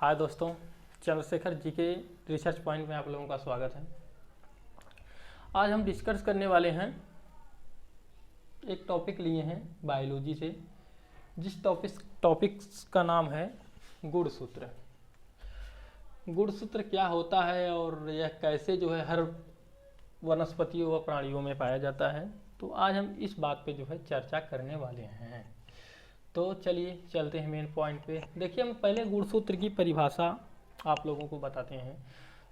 हाय दोस्तों, चंद्रशेखर जी के research point में आप लोगों का स्वागत है। आज हम डिस्कस करने वाले हैं, एक टॉपिक लिए हैं बायोलॉजी से, जिस टॉपिक्स का नाम है गुणसूत्र। गुणसूत्र क्या होता है और यह कैसे हर वनस्पतियों व प्राणियों में पाया जाता है, तो आज हम इस बात पे चर्चा करने वाले हैं। तो चलिए चलते हैं मेन पॉइंट पे। देखिए, हम पहले गुणसूत्र की परिभाषा आप लोगों को बताते हैं।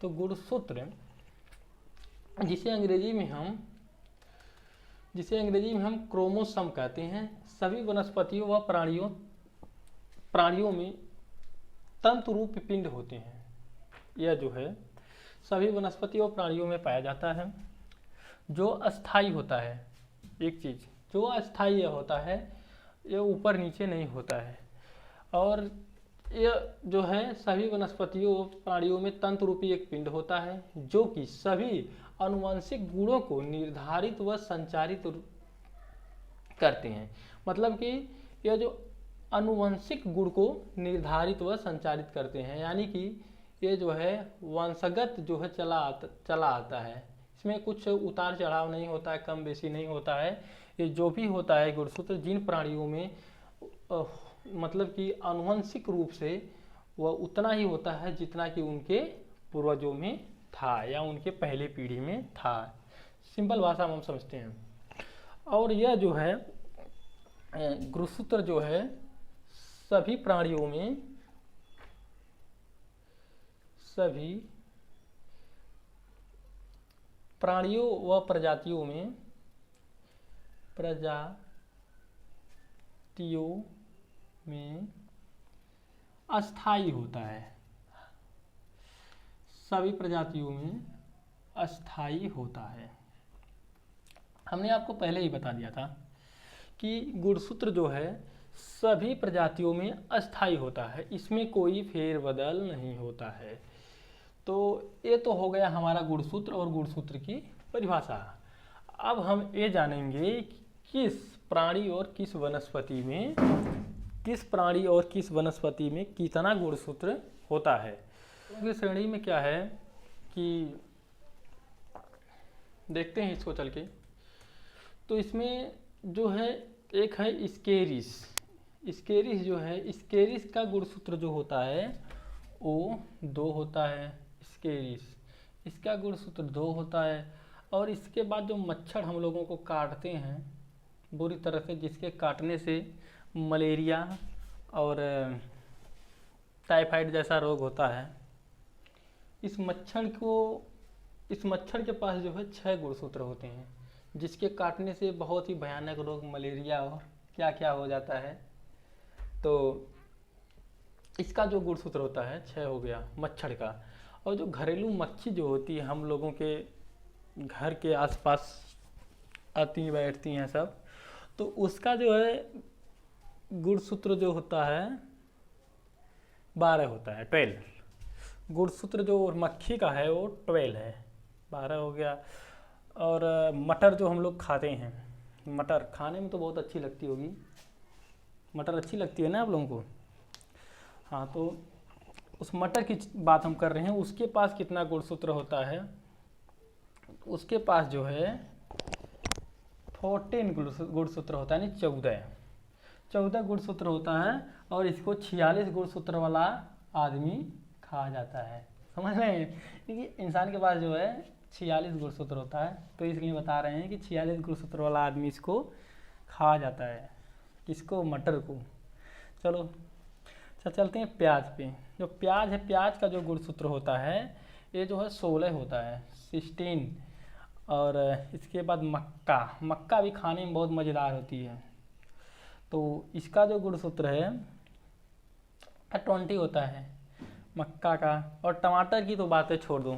तो गुणसूत्र जिसे अंग्रेजी में हम क्रोमोसोम कहते हैं, सभी वनस्पतियों व प्राणियों में तंतु रूप पिंड होते हैं। यह सभी वनस्पतियों और प्राणियों में पाया जाता है, जो अस्थाई होता है। एक चीज जो अस्थाई होता है, ये ऊपर नीचे नहीं होता है। और यह सभी वनस्पतियों और प्राणियों में तंतु रूपी एक पिंड होता है, जो कि सभी आनुवंशिक गुणों को निर्धारित व संचारित करते हैं। मतलब कि यह जो आनुवंशिक गुण को निर्धारित व संचारित करते हैं, यानी कि ये वंशगत चला आता है। इसमें कुछ उतार चढ़ाव नहीं होता है, कम बेसी नहीं होता है। ये जो भी होता है गुणसूत्र, जिन प्राणियों में मतलब कि आनुवंशिक रूप से वह उतना ही होता है जितना कि उनके पूर्वजों में था या उनके पहले पीढ़ी में था। सिंपल भाषा में हम समझते हैं। और यह गुणसूत्र सभी प्राणियों में, सभी प्राणियों व प्रजातियों में अस्थाई होता है। सभी प्रजातियों में अस्थाई होता है। हमने आपको पहले ही बता दिया था कि गुणसूत्र सभी प्रजातियों में अस्थाई होता है, इसमें कोई फेरबदल नहीं होता है। तो ये तो हो गया हमारा गुणसूत्र और गुणसूत्र की परिभाषा। अब हम ये जानेंगे कि किस प्राणी और किस वनस्पति में कितना गुणसूत्र होता है। तो श्रेणी में क्या है कि देखते हैं इसको चल के। तो इसमें एक है स्केरिस। स्केरिस का गुणसूत्र होता है वो 2 होता है। स्केरिस, इसका गुणसूत्र 2 होता है। और इसके बाद जो मच्छर हम लोगों को काटते हैं बुरी तरह से, जिसके काटने से मलेरिया और टाइफाइड जैसा रोग होता है, इस मच्छर के पास 6 गुणसूत्र होते हैं, जिसके काटने से बहुत ही भयानक रोग, मलेरिया और क्या क्या हो जाता है। तो इसका जो गुणसूत्र होता है 6 हो गया मच्छर का। और जो घरेलू मक्खी होती है, हम लोगों के घर के आसपास आती बैठती हैं सब, तो उसका गुणसूत्र होता है 12 होता है, 12। गुणसूत्र मक्खी का है वो 12 है, 12 हो गया। और मटर हम लोग खाते हैं, मटर खाने में तो बहुत अच्छी लगती होगी, मटर अच्छी लगती है ना आप लोगों को। हाँ, तो उस मटर की बात हम कर रहे हैं। उसके पास कितना गुणसूत्र होता है? उसके पास 14 गुणसूत्र होता है, यानी 14 गुणसूत्र होता है। और इसको 46 गुणसूत्र वाला आदमी खा जाता है। समझ रहे हैं? क्योंकि इंसान के पास 46 गुणसूत्र होता है, तो इसलिए बता रहे हैं कि 46 गुणसूत्र वाला आदमी इसको खा जाता है। किसको? मटर को। चलो चलते हैं प्याज पे। जो प्याज है, प्याज का जो गुणसूत्र होता है ये 16 होता है, 16। और इसके बाद मक्का भी खाने में बहुत मज़ेदार होती है, तो इसका जो गुणसूत्र है 20 होता है मक्का का। और टमाटर की तो बातें छोड़ दो,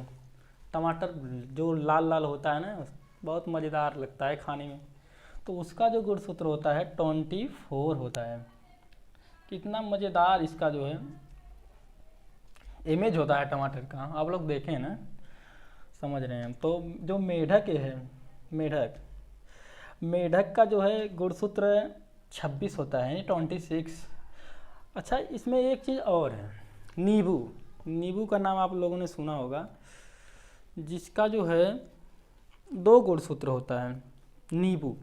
टमाटर जो लाल लाल होता है ना, बहुत मज़ेदार लगता है खाने में, तो उसका जो गुणसूत्र होता है 24 होता है। कितना मज़ेदार इसका इमेज होता है टमाटर का, आप लोग देखें ना, समझ रहे हैं। तो जो मेढक है, मेढक का गुणसूत्र 26 होता है, 26। अच्छा, इसमें एक चीज़ और है, नींबू, नींबू का नाम आप लोगों ने सुना होगा, जिसका जो है 2 गुणसूत्र होता है। नींबू,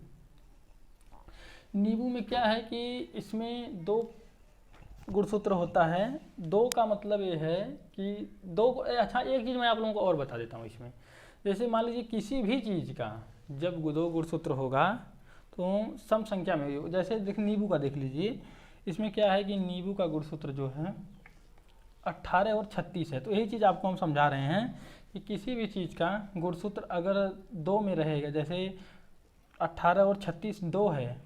नींबू में क्या है कि इसमें 2 गुणसूत्र होता है। 2 का मतलब ये है कि 2, अच्छा एक चीज़ मैं आप लोगों को और बता देता हूँ इसमें। जैसे मान लीजिए किसी भी चीज़ का जब 2 गुणसूत्र होगा तो सम संख्या में होगी। जैसे देख नींबू का देख लीजिए, इसमें क्या है कि नींबू का गुणसूत्र जो है 18 और 36 है। तो यही चीज़ आपको हम समझा रहे हैं कि किसी भी चीज़ का गुणसूत्र अगर 2 में रहेगा, जैसे 18 और 36 2 है,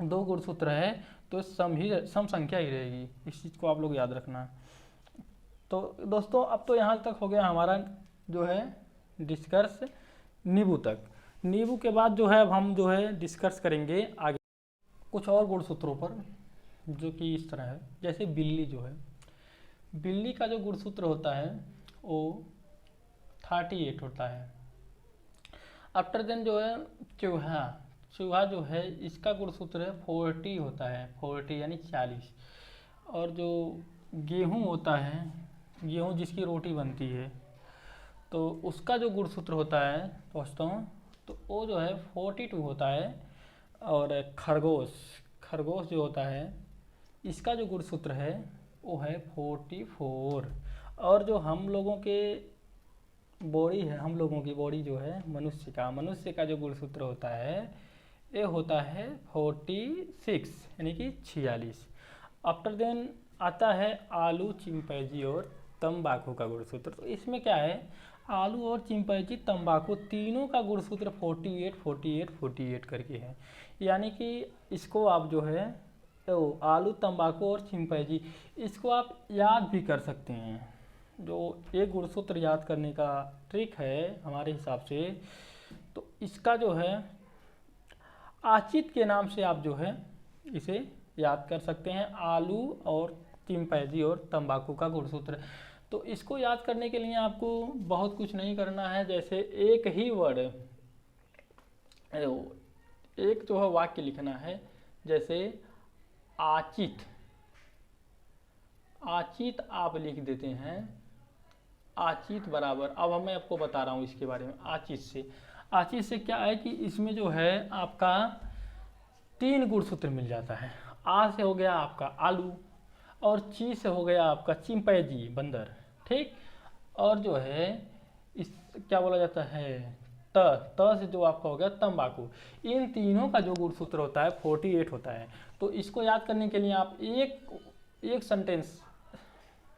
2 गुणसूत्र है, तो सम संख्या ही रहेगी। इस चीज़ को आप लोग याद रखना। तो दोस्तों अब तो यहाँ तक हो गया हमारा जो है डिस्कस नींबू तक। नींबू के बाद जो है अब हम जो है डिस्कस करेंगे आगे कुछ और गुणसूत्रों पर, जो कि इस तरह है। जैसे बिल्ली जो है, बिल्ली का जो गुणसूत्र होता है वो 38 होता है। आफ्टर देन जो है चूहा, चूहा जो है इसका गुणसूत्र है 40 होता है, 40 यानी 40। और जो गेहूँ होता है, गेहूँ जिसकी रोटी बनती है, तो उसका जो गुणसूत्र होता है दोस्तों, तो वो जो है 42 होता है। और खरगोश, खरगोश जो होता है इसका जो गुणसूत्र है वो है 44। और जो हम लोगों के बॉडी है, हम लोगों की बॉडी जो है मनुष्य का जो गुणसूत्र होता है ये होता है 46 यानी कि 46। आफ्टर देन आता है आलू, चिंपैंजी और तंबाकू का गुणसूत्र। तो इसमें क्या है, आलू और चिंपैंजी तंबाकू तीनों का गुणसूत्र 48 48 48 करके है। यानी कि इसको आप जो है तो आलू, तंबाकू और चिंपैंजी, इसको आप याद भी कर सकते हैं। जो एक गुणसूत्र याद करने का ट्रिक है हमारे हिसाब से, तो इसका जो है आचित के नाम से आप जो है इसे याद कर सकते हैं। आलू और चिंपैंजी और तंबाकू का गुणसूत्र। तो इसको याद करने के लिए आपको बहुत कुछ नहीं करना है। जैसे एक ही वर्ड, एक जो है वाक्य लिखना है। जैसे आचित, आचित आप लिख देते हैं, आचित बराबर, अब मैं आपको बता रहा हूँ इसके बारे में। आचित से क्या है कि इसमें जो है आपका 3 गुणसूत्र मिल जाता है। आ से हो गया आपका आलू, और ची से हो गया आपका चिंपैंजी बंदर, ठीक। और जो है इस क्या बोला जाता है, त से जो आपका हो गया तंबाकू। इन तीनों का जो गुणसूत्र होता है 48 होता है। तो इसको याद करने के लिए आप एक सेंटेंस,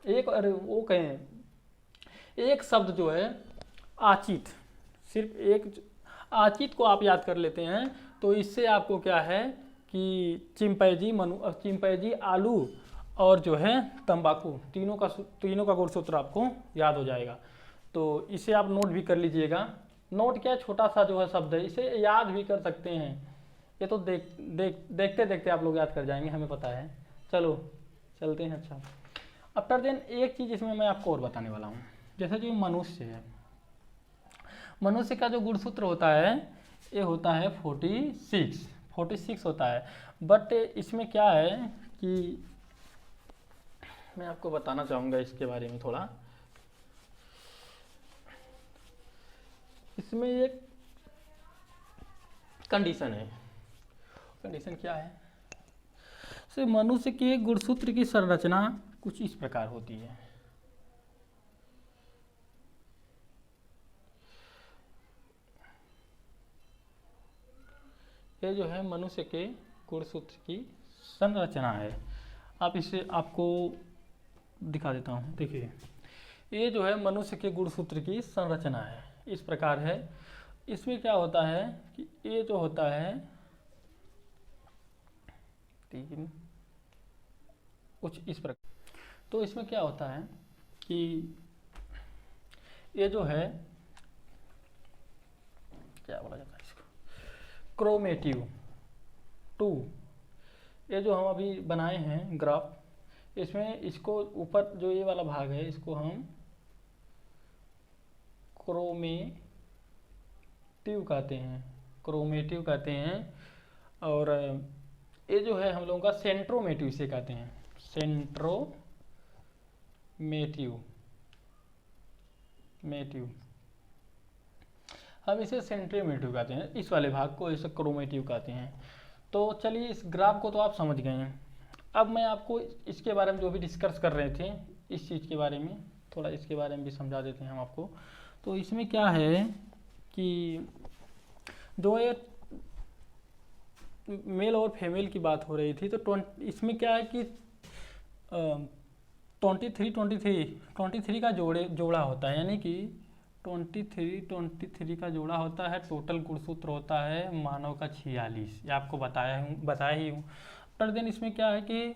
एक वो कहें एक शब्द जो है आचित, सिर्फ एक आचित को आप याद कर लेते हैं, तो इससे आपको क्या है कि चिंपैंजी, आलू और जो है तंबाकू, तीनों का गुणसूत्र आपको याद हो जाएगा। तो इसे आप नोट भी कर लीजिएगा। नोट क्या, छोटा सा जो है शब्द है, इसे याद भी कर सकते हैं। ये तो देखते देखते आप लोग याद कर जाएंगे, हमें पता है। चलो चलते हैं। अच्छा, आफ्टर देन एक चीज़ इसमें मैं आपको और बताने वाला हूँ। जैसे जो मनुष्य है, मनुष्य का जो गुणसूत्र होता है ये होता है 46 होता है। बट इसमें क्या है कि मैं आपको बताना चाहूँगा इसके बारे में थोड़ा। इसमें एक कंडीशन है। कंडीशन क्या है, से मनुष्य के गुणसूत्र की संरचना कुछ इस प्रकार होती है। ये जो है मनुष्य के गुणसूत्र की संरचना है। आप इसे आपको दिखा देता हूँ। देखिए, ये जो है मनुष्य के गुणसूत्र की संरचना है, इस प्रकार है। इसमें क्या होता है कि ये जो होता है 3 कुछ इस प्रकार। तो इसमें क्या होता है कि ये जो है क्या बोला जाता है इसको, क्रोमेटिव 2, ये जो हम अभी बनाए हैं ग्राफ, इसमें इसको ऊपर जो ये वाला भाग है इसको हम क्रोमेटिव कहते हैं। और ये जो है हम लोगों का सेंट्रोमेटिव से कहते हैं, सेंट्रोमेटिव मेट्यू, हम इसे सेंट्रीमेटिव कहते हैं, इस वाले भाग को इसे क्रोमेटिव कहते हैं। तो चलिए इस ग्राफ को तो आप समझ गए हैं। अब मैं आपको इसके बारे में जो भी डिस्कस कर रहे थे इस चीज़ के बारे में, थोड़ा इसके बारे में भी समझा देते हैं हम आपको। तो इसमें क्या है कि जो ये मेल और फीमेल की बात हो रही थी, तो इसमें क्या है कि 23 का जोड़ा होता है, यानी कि 23 का जोड़ा होता है। टोटल गुणसूत्र होता है मानव का 46, ये आपको बताया ही हूँ। पर देन इसमें क्या है कि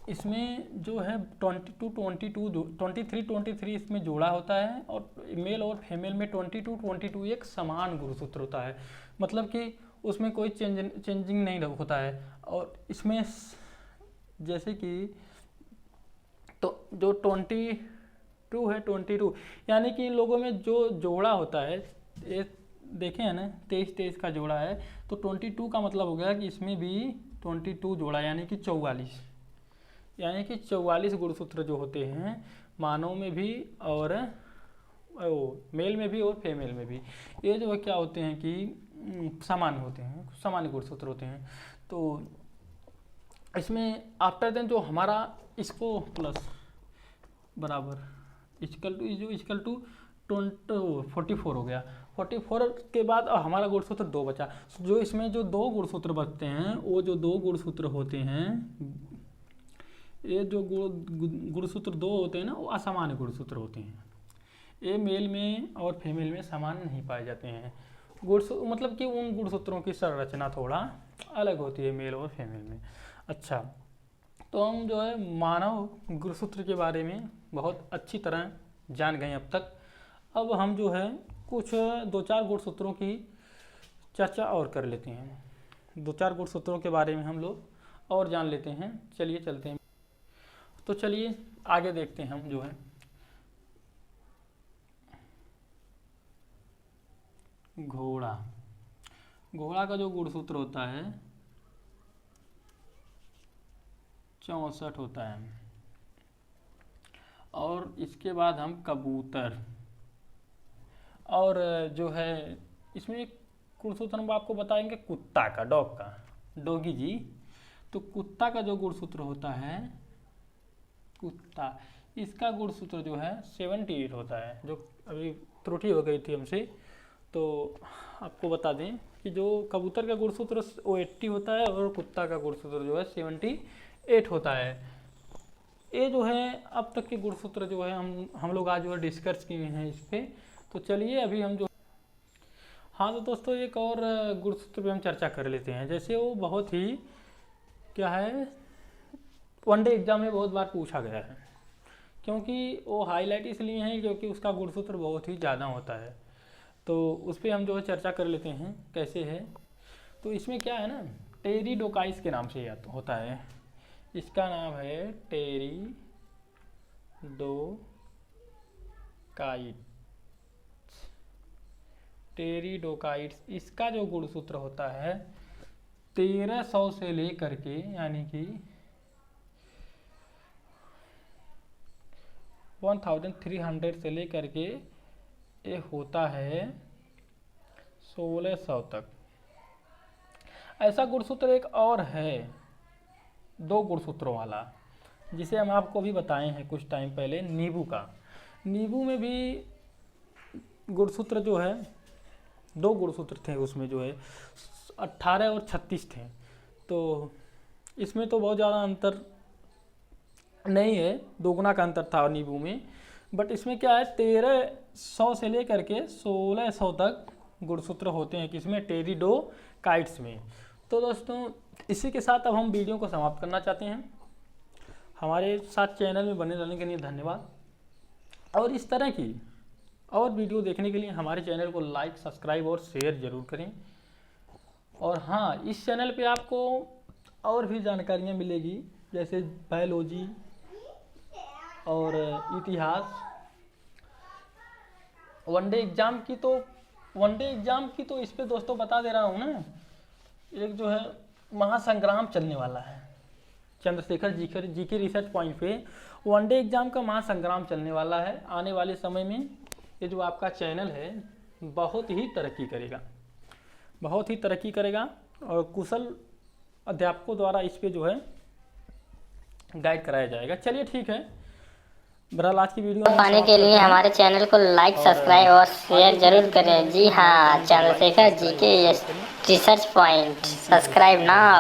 इसमें जो है 23 इसमें जोड़ा होता है, और मेल और फीमेल में 22 एक समान गुणसूत्र होता है, मतलब कि उसमें कोई चेंजिंग नहीं होता है। और इसमें जैसे कि तो जो 22 है, 22 यानी कि इन लोगों में जो जोड़ा होता है, ये देखें है ना, 23 का जोड़ा है, तो 22 का मतलब हो गया कि इसमें भी 22 जोड़ा, यानी कि 44 गुणसूत्र जो होते हैं मानव में भी और मेल में भी और फीमेल में भी, ये जो है क्या होते हैं कि समान होते हैं, समान गुणसूत्र होते हैं। तो इसमें आफ्टर देन जो हमारा इसको प्लस बराबर इक्वल टू 44 हो गया। 44 के बाद हमारा गुणसूत्र 2 बचा। जो इसमें जो 2 गुणसूत्र बचते हैं, वो जो 2 गुणसूत्र होते हैं, ये जो गुणसूत्र 2 होते हैं ना, वो असमान गुणसूत्र होते हैं। ये मेल में और फीमेल में समान नहीं पाए जाते हैं। मतलब कि उन गुणसूत्रों की संरचना थोड़ा अलग होती है मेल और फीमेल में। अच्छा, तो हम जो है मानव गुणसूत्र के बारे में बहुत अच्छी तरह जान गए अब तक। अब हम जो है कुछ 2-4 गुणसूत्रों की चर्चा और कर लेते हैं। 2-4 गुणसूत्रों के बारे में हम लोग और जान लेते हैं। चलिए चलते हैं, तो चलिए आगे देखते हैं हम जो है घोड़ा का जो गुणसूत्र होता है 64 होता है। और इसके बाद हम कबूतर, और जो है इसमें एक गुणसूत्र हम आपको बताएंगे कुत्ता का, डॉगी जी। तो कुत्ता का जो गुणसूत्र होता है, कुत्ता, इसका गुणसूत्र जो है 78 होता है। जो अभी त्रुटि हो गई थी हमसे, तो आपको बता दें कि जो कबूतर का गुणसूत्र वो 80 होता है, और कुत्ता का गुणसूत्र जो है 78 होता है। ये जो है अब तक के गुणसूत्र जो है हम लोग आज जो है डिस्कस किए हैं इस पर। तो चलिए अभी हम जो, हाँ तो दोस्तों एक और गुणसूत्र पे हम चर्चा कर लेते हैं। जैसे वो बहुत ही क्या है, वनडे एग्जाम में बहुत बार पूछा गया है, क्योंकि वो हाईलाइट इसलिए है क्योंकि उसका गुणसूत्र बहुत ही ज़्यादा होता है। तो उस पर हम जो है चर्चा कर लेते हैं कैसे है। तो इसमें क्या है ना, टेरिडोकाइट्स के नाम से होता है। इसका नाम है टेरिडोकाइट्स। इसका जो गुणसूत्र होता है 1300 से लेकर के, यानी कि 1300 से लेकर के ये होता है 1600 तक। ऐसा गुणसूत्र एक और है 2 गुणसूत्रों वाला, जिसे हम आपको भी बताए हैं कुछ टाइम पहले, नींबू का। नींबू में भी गुणसूत्र जो है 2 गुणसूत्र थे, उसमें जो है 18 और 36 थे। तो इसमें तो बहुत ज़्यादा अंतर नहीं है, दोगुना का अंतर था नींबू में। बट इसमें क्या है 1300 से लेकर के 1600 तक गुणसूत्र होते हैं किसमें, टेरिडोकाइट्स में। तो दोस्तों इसी के साथ अब हम वीडियो को समाप्त करना चाहते हैं। हमारे साथ चैनल में बने रहने के लिए धन्यवाद, और इस तरह की और वीडियो देखने के लिए हमारे चैनल को लाइक, सब्सक्राइब और शेयर ज़रूर करें। और हाँ, इस चैनल पे आपको और भी जानकारियाँ मिलेगी, जैसे बायोलॉजी और इतिहास। वनडे एग्ज़ाम की तो इस पे दोस्तों बता दे रहा हूँ ना, एक जो है महासंग्राम चलने वाला है चंद्रशेखर जी के रिसर्च पॉइंट पे, वनडे एग्ज़ाम का महासंग्राम चलने वाला है। आने वाले समय में ये जो आपका चैनल है बहुत ही तरक्की करेगा, बहुत ही तरक्की करेगा और कुशल अध्यापकों द्वारा इस पे जो है गाइड कराया जाएगा। चलिए ठीक है, बहरहाल आज की वीडियो पाने के लिए हमारे चैनल को लाइक, सब्सक्राइब और शेयर जरूर करें। जी हाँ, चंद्रशेखर जी के रिसर्च पॉइंट सब्सक्राइब ना।